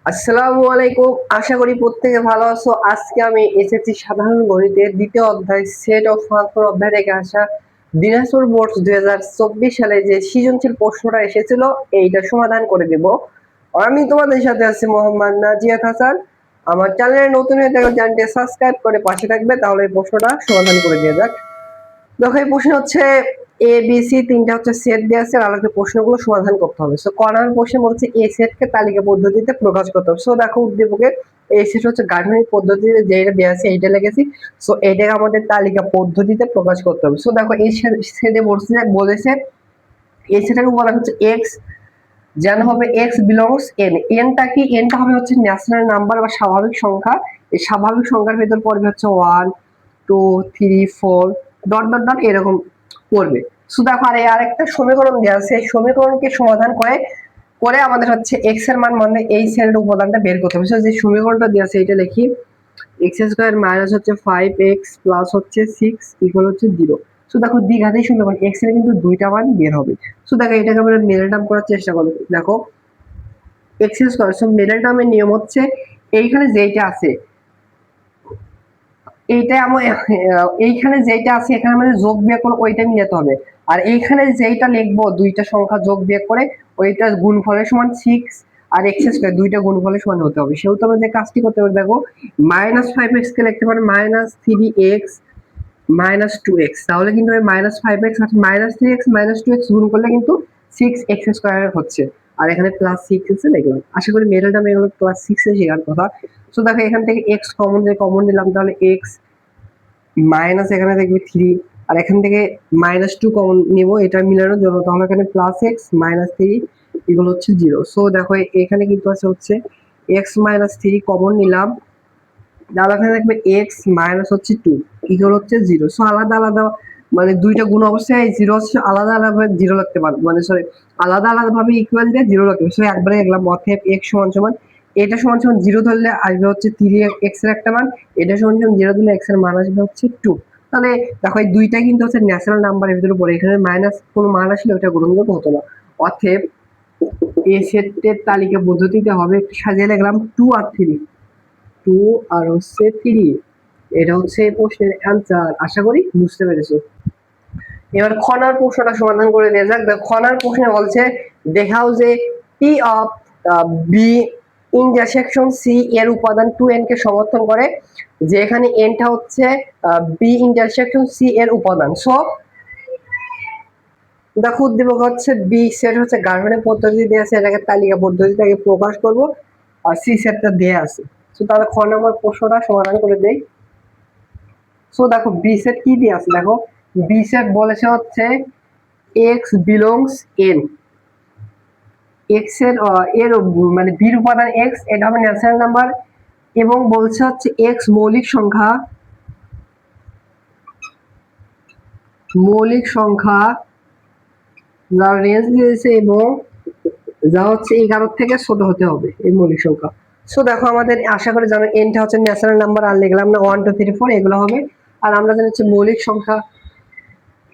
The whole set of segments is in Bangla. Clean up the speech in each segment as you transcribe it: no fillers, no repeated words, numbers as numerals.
আসসালামু আলাইকুম। আশা করি প্রত্যেকে ভালো আছো। আজকে আমি এসএসসি সাধারণ গণিতের দ্বিতীয় অধ্যায় সেট অফ ফাংশন অধ্যায় থেকে আসা দিনাজপুর বোর্ড 2024 সালে যে সৃজনশীল প্রশ্নটা এসেছিল এইটা সমাধান করে দেব। আমি তোমাদের সাথে আছি মোহাম্মদ নাজিয়াত হাসান। আমার চ্যানেলে নতুন হয়ে থাকলে চ্যানেলটি সাবস্ক্রাইব করে পাশে থাকবে, তাহলে এই প্রশ্নটা সমাধান করে দেওয়া যাক। দেখো এই প্রশ্ন হচ্ছে এ বি সি তিনটা হচ্ছে সেট দেওয়া আছে, আর আলাদা প্রশ্নগুলো সমাধান করতে হবে। সো ক নাম্বার প্রশ্ন বলছে এ সেটকে তালিকা পদ্ধতিতে প্রকাশ করতে হবে। সো দেখো উদ্দীপকে এই সেট হচ্ছে গাঠনিক পদ্ধতিতে যেটা দেওয়া আছে এইটা লিখেছি। সো এটাকে আমাদের তালিকা পদ্ধতিতে প্রকাশ করতে হবে। সো দেখো এই সেটে বলেছে এই সেটের উপাদান হচ্ছে এক্স, যেন হবে এক্স বিলংস এন। এনটা কি? এনটা হবে হচ্ছে ন্যাশনাল নাম্বার বা স্বাভাবিক সংখ্যা। এই স্বাভাবিক সংখ্যার ভেতর পড়বে হচ্ছে 1 2 3 4 ডট ডট ডট এরকম পড়বে। সো দেখো আরেকটা সমীকরণ দেওয়া আছে, এই সমীকরণকে সমাধান করে করে আমাদের হচ্ছে এক্স এর মান মানে এই সেলের উপাদানটা বের করতে হবে। যে সমীকরণটা দেওয়া আছে এটা লিখি, এক্স স্কয়ার মাইনাস হচ্ছে 5x প্লাস হচ্ছে 6 ইকুয়াল হচ্ছে 0। সো দেখো দ্বিঘাতেই সমীকরণ এক্স এর কিন্তু দুইটা মান বের হবে। সো দেখো এটাকে আমরা মিডল টার্ম করার চেষ্টা করব। দেখো এক্স স্কয়ার, সো মিডল টার্মের নিয়ম হচ্ছে এইখানে যেটা আছে এইটা আমার এইখানে যেটা আছে এখানে আমাদের যোগ বিয়োগ করে ওইটা মিলাতে হবে। আর এইখানে যেটা লিখবো দুইটা সংখ্যা যোগ বিয়োগ করে ওইটা গুণফলের সমান 6 আর এক্স স্কয়ার দুইটা গুণফলের সমান হতে হবে। সেহেতু আমরা যে কাজটি করতে পারি, দেখো -5x কে লিখতে পারি -3x -2x, তাহলে কিন্তু ওই -5x আর -3x -2x গুণ করলে কিন্তু 6x স্কয়ার হচ্ছে। আর এখানে +6 এসে লিখলাম। আশা করি মেরুটা এগুলো +6 এ শেখার কথা। সো দেখো এখান থেকে x কমন নিলাম, তাহলে x মাইনাস এখানে দেখবে 3, আর এখান থেকে -2 কমন নিব এটা মিলানোর জন্য, তাহলে এখানে +x -3 এগুলো হচ্ছে 0। সো দেখো এখানে কিন্তু আছে হচ্ছে x -3 কমন নিলাম, তাহলে এখানে দেখবে x মাইনাস হচ্ছে 2 ইকুয়াল হচ্ছে 0। সো আলাদা আলাদা মানে দুইটা গুণ অবস্থায় 0 হচ্ছে আলাদা আলাদা ভাবে 0 লিখতে পারবো, মানে সরি আলাদা আলাদা ভাবে ইকুয়াল দিয়ে 0 লিখতে পারবো। সো একবারে লিখলাম অতএব x সমান সমান এটা সমান সমান 0 ধরলে আসবে হচ্ছে 3x এর একটা মান, এটা সমান সমান 0 দিলে x এর মান আসবে হচ্ছে 2। তাহলে দেখো এই দুইটা কিন্তু হচ্ছে ন্যাচারাল নাম্বারের ভিতরে পড়ে, এখানে মাইনাস কোনো মান আসলে ওটা গ্রহণযোগ্য হতো না। অতএব এ সেটের তালিকা পদ্ধতিতে হবে, সাজিয়ে লিখলাম 2 আর 3, 2 আর হচ্ছে 3। এটা হচ্ছে এই প্রশ্নের অ্যান্সার। আশা করি বুঝতে পেরেছো। এবার খনার প্রশ্নটা সমাধান করে দেওয়া যাক। খনার প্রশ্নে বলছে দেখাও যে P of B intersection C এর উপাদান 2n কে সমর্থন করে, যে এখানে nটা হচ্ছে বি ইন্টারসেকশন সি এর উপাদান। সো দেখো উদ্দীপক হচ্ছে বি সেট হচ্ছে গাঠনিক পদ্ধতি দিয়ে আছে, এটাকে তালিকা পদ্ধতিতে আগে প্রকাশ করব, আর সি সেটটা দেয়া আছে। সো তাহলে খ নম্বর প্রশ্নটা সমাধান করে দেই। সো দেখো বি সেট কি দিয়ে আছে, দেখো বি সেট বলেছে হচ্ছে x বিলংস n, x এর এর মানে বির উপাদান x, এটা হবে ন্যাচারাল নাম্বার, এবং বলছে হচ্ছে x মৌলিক সংখ্যা যা রেঞ্জ দিয়েছে এবং যা হচ্ছে 11 থেকে ছোট হতে হবে এই মৌলিক সংখ্যা। সো দেখো আমাদের আশা করি জানো এনটা হচ্ছে ন্যাচারাল নাম্বার, আর লিখলাম না 1 2 3 4 এগুলো হবে। আর আমরা জানি হচ্ছে মৌলিক সংখ্যা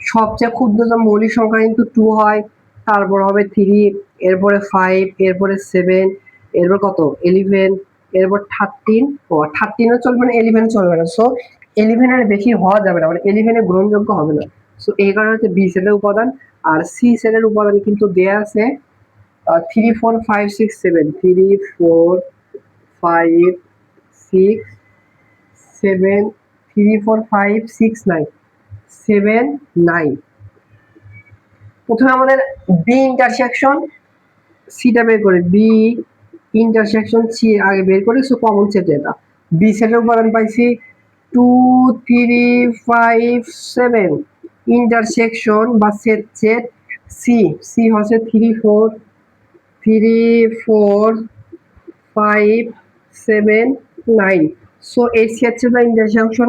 সবচেয়ে ক্ষুদ্রতম মৌলিক সংখ্যা কিন্তু 2 হয়, তারপর হবে 3, এরপরে 5, এরপরে 7, এরপর কত 11, এরপর 13, ও 13 ও চলবে না 11 চলবে না। সো 11 এর বেশি হওয়া যাবে না, মানে 11 এর গ্রহণযোগ্য হবে না। সো এই কারণে হচ্ছে বি সেটের উপাদান। আর সি সেটের উপাদান কিন্তু দেয়া আছে 3 4 5 6 7, 3 4 5 6 7, 3 4 5 6 9 7 9। প্রথমে আমাদের বি ইন্টারসেকশন সিটা বের করে, বি ইন্টারসেকশন সি আগে বের করি। সো কমন সেট এটা বি সেটের উপাদান পাইছি 2 3 5 7, ইন্টারসেকশন বা সেট সেট সি, সি হচ্ছে 3 4 5 7 9। সো এই সেট সেট বা ইন্টারসেকশন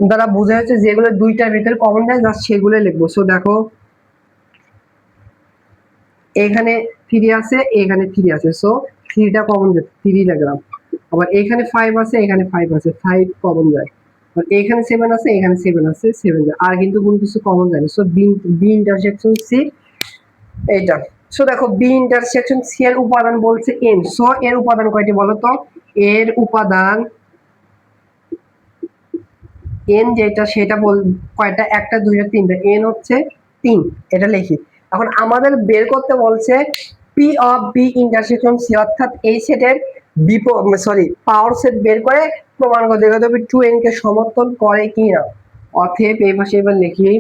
দ্বারা বোঝা যাচ্ছে যেগুলো দুইটার ভিতরে কমন যায় জাস্ট সেগুলো লিখবো। সো দেখো এখানে 3 আছে, এখানে 3 আছে, সো 3টা কমন যায় 3 লিখলাম। আবার এখানে 5 আছে, এখানে 5 আছে, 5 কমন যায়। আর এখানে 7 আছে, এখানে 7 আছে, 7 যায়। আর কিন্তু কোনো কিছু কমন যায় না। সো বি ইন্টারসেকশন সি এইটা। সো দেখো বি ইন্টারসেকশন সি এর উপাদান বলছে এন, সো এর উপাদান কয়টি বলো তো? এর উপাদান এন যেটা সেটা কয়টা? একটা, দুইটা, তিনটা। এন হচ্ছে 3, এটা লিখি। এখন আমাদের বের করতে বলছে P of B intersection C, অর্থাৎ এই সেটের পাওয়ার সেট বের করে প্রমাণ করতে হবে 2n কে সমর্থন করে কিনা। অতএব এই পাশে এবার লিখি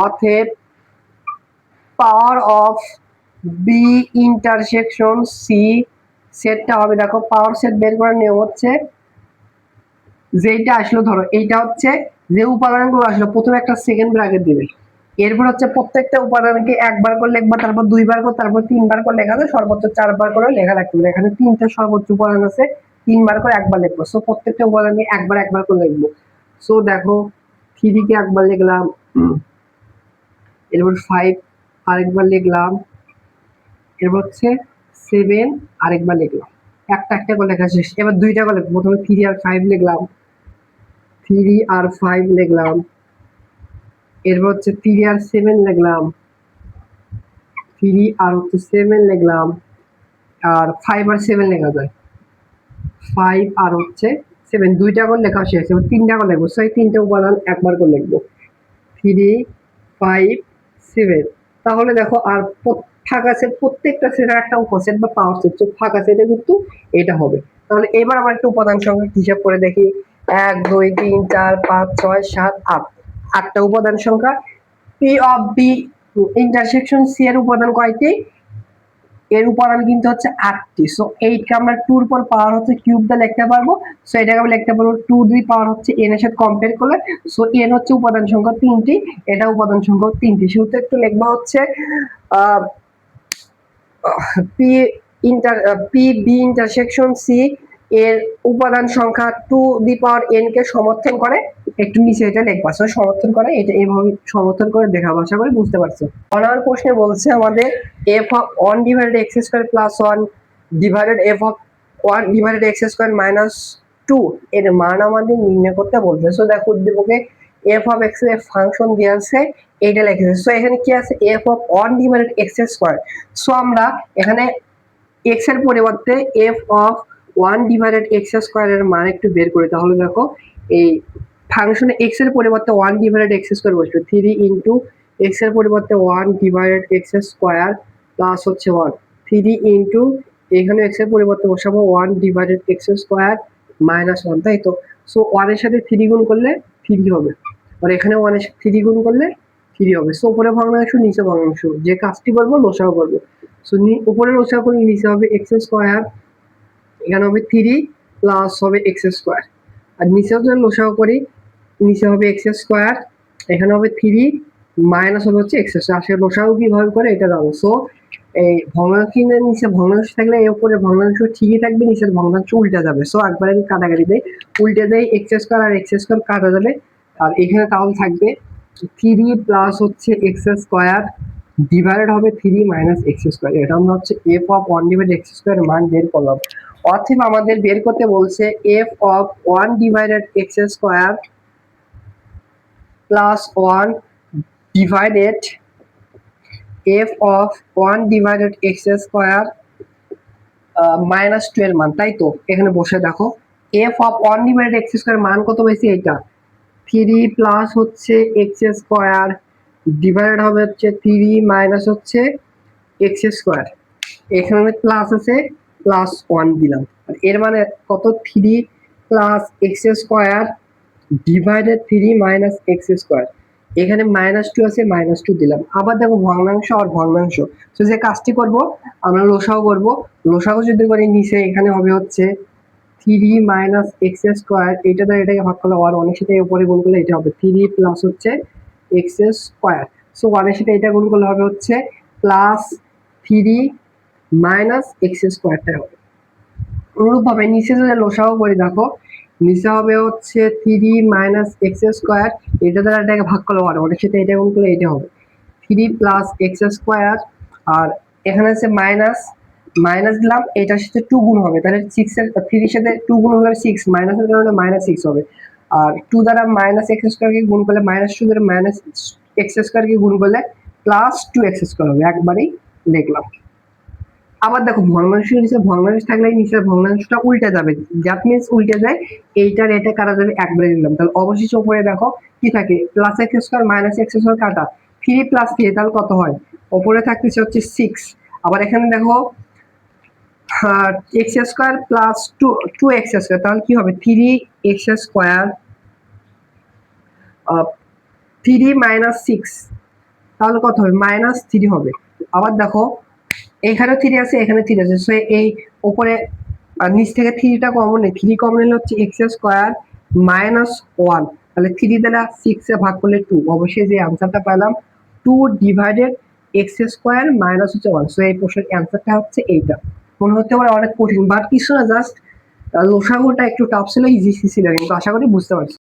অতএব power of B intersection C সেটটা হবে, দেখো পাওয়ার সেট বের করার নিয়ম হচ্ছে যেটা আসলো, ধরো এইটা হচ্ছে যে উপাদানগুলো আসলো প্রথমে একটা সেকেন্ড ব্র্যাকেট দিবে, এরপর হচ্ছে প্রত্যেকটা উপাদানকে একবার করে লিখবা, তারপর দুইবার করে, তারপর তিনবার করে লেখা যায়, সর্বোচ্চ 4বার করে লেখা লাগবে। এখানে 3টা সর্বোচ্চ উপাদান আছে, 3বার করে একবার লিখবো। সো প্রত্যেকটা উপাদানকে একবার করে লিখবো। সো দেখো 3 কে একবার লিখলাম, এরপর 5 আরেকবার লিখলাম, এরপর হচ্ছে 7 আরেকবার লিখলাম। একটা করে লেখা শেষ। এবার দুইটা করে লিখবো, প্রথমে 3 আর 5 লিখলাম, 3 আর 5 লিখলাম, এরপর হচ্ছে 3 আর 7 লিখলাম, 3 আর হচ্ছে 7 লিখলাম, আর 5 আর 7 লেখা যায়, 5 আর হচ্ছে 7, দুইটা করে লেখা শেষ। এবার 3টা করে লিখবো, সেই 3টে উপাদান একবার করে লিখবো, 3 5 7। তাহলে দেখো আর ফাঁকা সেট, প্রত্যেকটা সেটের একটা উপসেট বা পাওয়ার সেট, ফাঁকা সেটে কিন্তু এটা হবে। তাহলে এবার আমরা একটা উপাদান সংখ্যা হিসাব করে দেখি, 1 2 3 4 5 6 7 8, 8টা উপাদান সংখ্যা। P of B intersection C এর উপাদান কয়টি? এর উপাদান কিন্তু হচ্ছে 8টি। সো 8 কে আমরা 2 এর পর পাওয়ার হচ্ছে কিউব দিয়ে লিখতে পারবো। সো এটাকে আমরা লিখতে পারবো 2 দুই পাওয়ার হচ্ছে n এর সাথে কম্পেয়ার করলে। সো n হচ্ছে উপাদান সংখ্যা 3টি, এটা উপাদান সংখ্যা 3টি। শুরুতে একটু লিখবা হচ্ছে P P B intersection C এর উপাদান সংখ্যা 2 দি পাওয়ার n কে সমর্থন করে। একটু নিচে এটা লিখবা, সো সমর্থন করে, এটা এইভাবে সমর্থন করে দেখাবো। আশা করি বুঝতে পারছো। আমার প্রশ্নে বলছে আমাদের f of 1 divided x square plus 1 divided f of 1 divided x square minus 2 এর মান আমাদের নির্ণয় করতে বলছে। সো দেখো উদ্দীপকে f অফ x এর ফাংশন দেওয়া আছে, এইটা লিখেছে। সো এখানে কি আছে? f of 1 divided x square. So আমরা এখানে x এর পরিবর্তে f of 1 divided x square এর মান একটু বের করি। তাহলে দেখো এই ফাংশনে x এর পরিবর্তে 1 ডিভাইডেড x স্কয়ার বসবে, 3 ইনটু x এর পরিবর্তে 1 ডিভাইডেড x স্কয়ার প্লাস হচ্ছে 1, 3 ইনটু এখানে x এর পরিবর্তে বসাবো 1 ডিভাইডেড x স্কয়ার মাইনাস 1, তাই তো? সো 1 এর সাথে 3 গুণ করলে 3 হবে, আর এখানে 1 এর সাথে 3 গুণ করলে 3 হবে। সো উপরে ভগ্নাংশ নিচে ভগ্নাংশ, যে কাজটি করবো লসাগু করবো। সো উপরে লসাগু করে নিচে হবে x স্কয়ার, এখানে হবে 3 প্লাস হবে x স্কয়ার, আর নিচেও যদি লসাগু করি নিচে হবে x স্কয়ার, এখানে হবে 3 মাইনাস হবে হচ্ছে x স্কয়ার। আসলে লসাগু কিভাবে করে এটা জানো। সো এই ভগ্নাংশের নিচে ভগ্নাংশ থাকলে এর উপরে ভগ্নাংশ ঠিকই থাকবে, নিচের ভগ্নাংশ উল্টে যাবে। সো একবার আমি কাটাকাটি দেই, উল্টে দেই, x স্কয়ার আর x স্কয়ার কাটা যাবে, আর এখানে তাহলে থাকবে 3 প্লাস হচ্ছে x স্কয়ার ডিভাইডেড হবে 3 মাইনাস x স্কয়ার। এটা আমরা হচ্ছে f of 1 divided x square মান বের করলাম। অতএব আমাদের বের করতে বলছে f of 1 divided x square plus 1 divided f of 1 divided x square minus 2 এর মান, তাই তো? এখানে বসে দেখো f of 1 divided x square মান কত পেয়েছি? এটা 3 প্লাস হচ্ছে x স্কয়ার ডিভাইডেড হবে হচ্ছে 3 মাইনাস হচ্ছে x স্কয়ার, এখানে প্লাস আছে প্লাস 1 দিলাম, এর মানে কত? 3 plus x square divided 3 minus x square, এখানে -2 আছে, -2 দিলাম। আবার দেখো ভগ্নাংশ আর ভগ্নাংশ, তো যে কাজটি করব আমরা লসাগু করব। লসাগু যদি করি নিচে এখানে হবে হচ্ছে 3 মাইনাস x স্কয়ার, এটা দ্বারা এটাকে ভাগ করলে 1, 1 এর সাথে উপরে গুণ করলে এটা হবে 3 প্লাস হচ্ছে x স্কয়ার। সো 1 এর সাথে এটা গুণ করলে হবে হচ্ছে প্লাস 3 মাইনাস x স্কয়ারটা হবে। অনুরূপভাবে নিচে যদি লসাগু করি দেখো নিচে হবে হচ্ছে 3 মাইনাস x স্কয়ার, এটা দ্বারা এটাকে ভাগ করলে 1, 1 এর সাথে এটা গুণ করলে এটা হবে 3 প্লাস x স্কয়ার, আর এখানে আছে মাইনাস, মাইনাস দিলাম, এটার সাথে 2 গুণ হবে, তাহলে 6 এর 3 এর সাথে 2 গুণ হলে 6, মাইনাসের কারণে -6 হবে। আর 2 দ্বারা মাইনাস এক্স স্কোয়ারকে গুণ করলে -2 দ্বারা মাইনাস এক্স স্কোয়ারকে গুণ করলে +2x স্কোয়ার হবে, একবারেই লিখলাম। আবার দেখো ভগ্নাংশের নিচে ভগ্নাংশ থাকলে নিচের ভগ্নাংশটা উল্টে যাবে, দ্যাট মিন্স উল্টে যায়, এইটার এটা কাটা যাবে, একবারে দিলাম। তাহলে অবশেষে উপরে দেখো কি থাকে, +x² -x² কাটা 3 + 3, তাহলে কত হয়, উপরে থাকতেছে হচ্ছে 6। আবার এখানে দেখো x² + 2x², তাহলে কি হবে 3x², 3 - 6, তাহলে কত হবে -3 হবে। আবার দেখো এখানেও 3 আছে, এখানে 3 আছে, সো এই উপরে নিচ থেকে 3টা কমন নেই, 3 কমন নিলে হচ্ছে x² -1, তাহলে 3 দ্বারা 6 এ ভাগ করলে 2, অবশ্যই যে অ্যান্সারটা পেলাম 2 ডিভাইডেড x² -1। সো এই প্রশ্নের অ্যান্সারটা হচ্ছে এইটা। মনে হতে পারে অনেক কঠিন, বাট কিছু না, জাস্ট লসাগুটা একটু টাফ ছিল, ইজি ছিল, কিন্তু আশা করি বুঝতে পারছি।